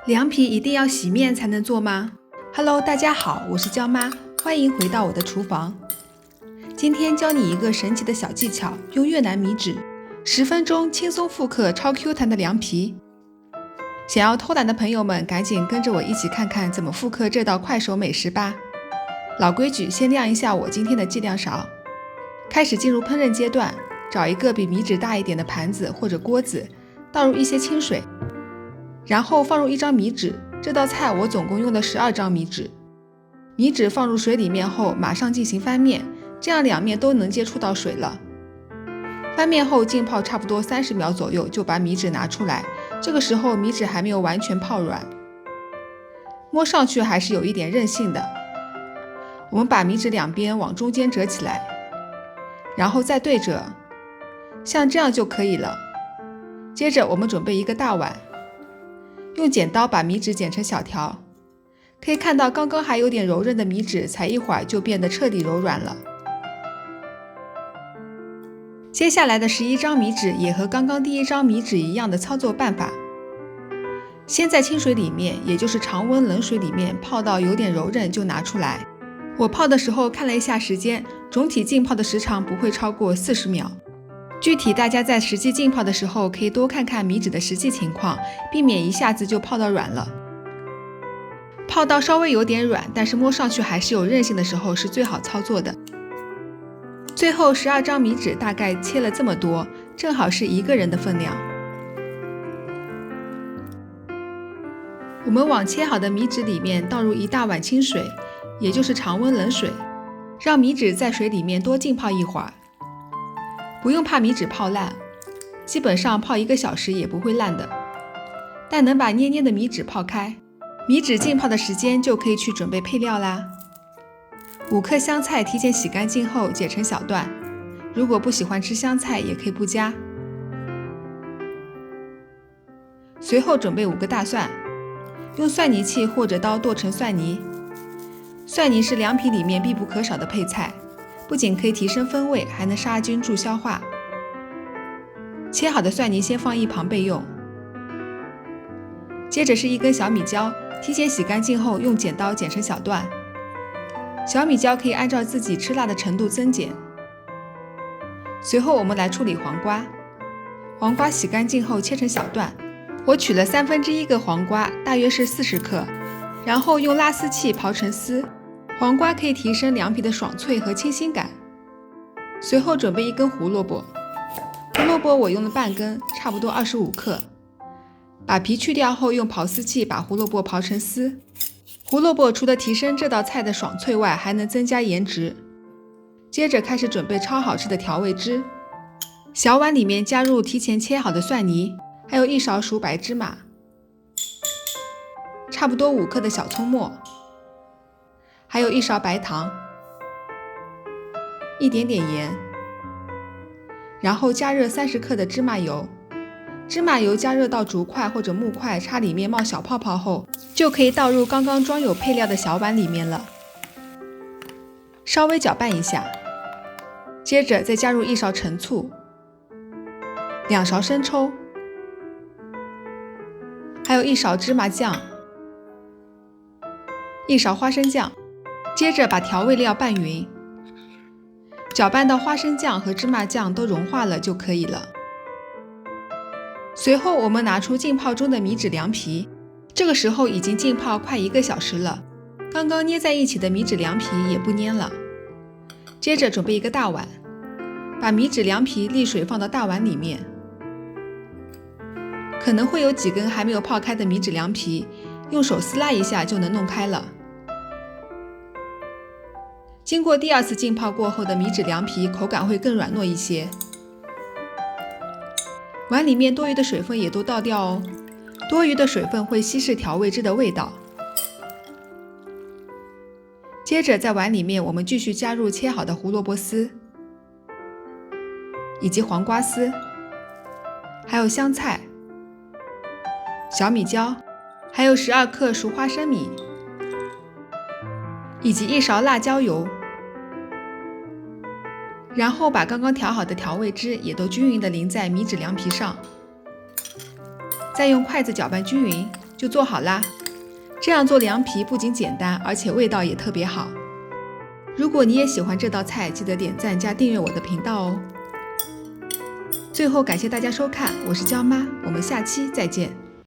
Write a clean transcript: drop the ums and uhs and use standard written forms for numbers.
凉皮一定要洗面才能做吗？Hello，大家好，我是娇妈，欢迎回到我的厨房。今天教你一个神奇的小技巧，用越南米纸，10分钟轻松复刻超 Q 弹的凉皮。想要偷懒的朋友们，赶紧跟着我一起看看怎么复刻这道快手美食吧。老规矩，先晾一下我今天的计量勺。开始进入烹饪阶段，找一个比米纸大一点的盘子或者锅子，倒入一些清水。然后放入1张米纸，这道菜我总共用了12张米纸。米纸放入水里面后，马上进行翻面，这样两面都能接触到水了。翻面后浸泡差不多30秒左右，就把米纸拿出来。这个时候米纸还没有完全泡软，摸上去还是有一点韧性的。我们把米纸两边往中间折起来，然后再对折，像这样就可以了。接着我们准备一个大碗。用剪刀把米纸剪成小条，可以看到刚刚还有点柔韧的米纸，才一会儿就变得彻底柔软了。接下来的11张米纸也和刚刚第1张米纸一样的操作办法。先在清水里面，也就是常温冷水里面泡到有点柔韧就拿出来。我泡的时候看了一下时间，总体浸泡的时长不会超过40秒。具体大家在实际浸泡的时候，可以多看看米纸的实际情况，避免一下子就泡到软了。泡到稍微有点软，但是摸上去还是有韧性的时候是最好操作的。最后12张米纸大概切了这么多，正好是1个人的分量。我们往切好的米纸里面倒入1大碗清水，也就是常温冷水，让米纸在水里面多浸泡一会儿。不用怕米纸泡烂，基本上泡1个小时也不会烂的，但能把黏黏的米纸泡开。米纸浸泡的时间就可以去准备配料啦。5克香菜提前洗干净后剪成小段，如果不喜欢吃香菜也可以不加。随后准备5个大蒜，用蒜泥器或者刀剁成蒜泥。蒜泥是凉皮里面必不可少的配菜，不仅可以提升风味，还能杀菌助消化。切好的蒜泥先放一旁备用。接着是1根小米椒，提前洗干净后用剪刀剪成小段。小米椒可以按照自己吃辣的程度增减。随后我们来处理黄瓜。黄瓜洗干净后切成小段，我取了1/3个黄瓜，大约是40克，然后用拉丝器刨成丝。黄瓜可以提升凉皮的爽脆和清新感。随后准备1根胡萝卜，胡萝卜我用了半根，差不多25克。把皮去掉后，用刨丝器把胡萝卜刨成丝。胡萝卜除了提升这道菜的爽脆外，还能增加颜值。接着开始准备超好吃的调味汁。小碗里面加入提前切好的蒜泥，还有1勺熟白芝麻，差不多5克的小葱末，还有1勺白糖，一点点盐，然后加热30克的芝麻油。芝麻油加热到竹块或者木块插里面冒小泡泡后，就可以倒入刚刚装有配料的小碗里面了。稍微搅拌一下，接着再加入1勺陈醋，2勺生抽，还有1勺芝麻酱，1勺花生酱。接着把调味料拌匀，搅拌到花生酱和芝麻酱都融化了就可以了。随后我们拿出浸泡中的米纸凉皮，这个时候已经浸泡快1个小时了，刚刚捏在一起的米纸凉皮也不粘了。接着准备1个大碗，把米纸凉皮沥水放到大碗里面，可能会有几根还没有泡开的米纸凉皮，用手撕拉一下就能弄开了。经过第2次浸泡过后的米纸凉皮口感会更软糯一些。碗里面多余的水分也都倒掉哦，多余的水分会稀释调味汁的味道。接着在碗里面我们继续加入切好的胡萝卜丝，以及黄瓜丝，还有香菜、小米椒，还有12克熟花生米，以及1勺辣椒油。然后把刚刚调好的调味汁也都均匀地淋在米纸凉皮上，再用筷子搅拌均匀，就做好啦。这样做凉皮不仅简单，而且味道也特别好。如果你也喜欢这道菜，记得点赞加订阅我的频道哦。最后感谢大家收看，我是娇妈，我们下期再见。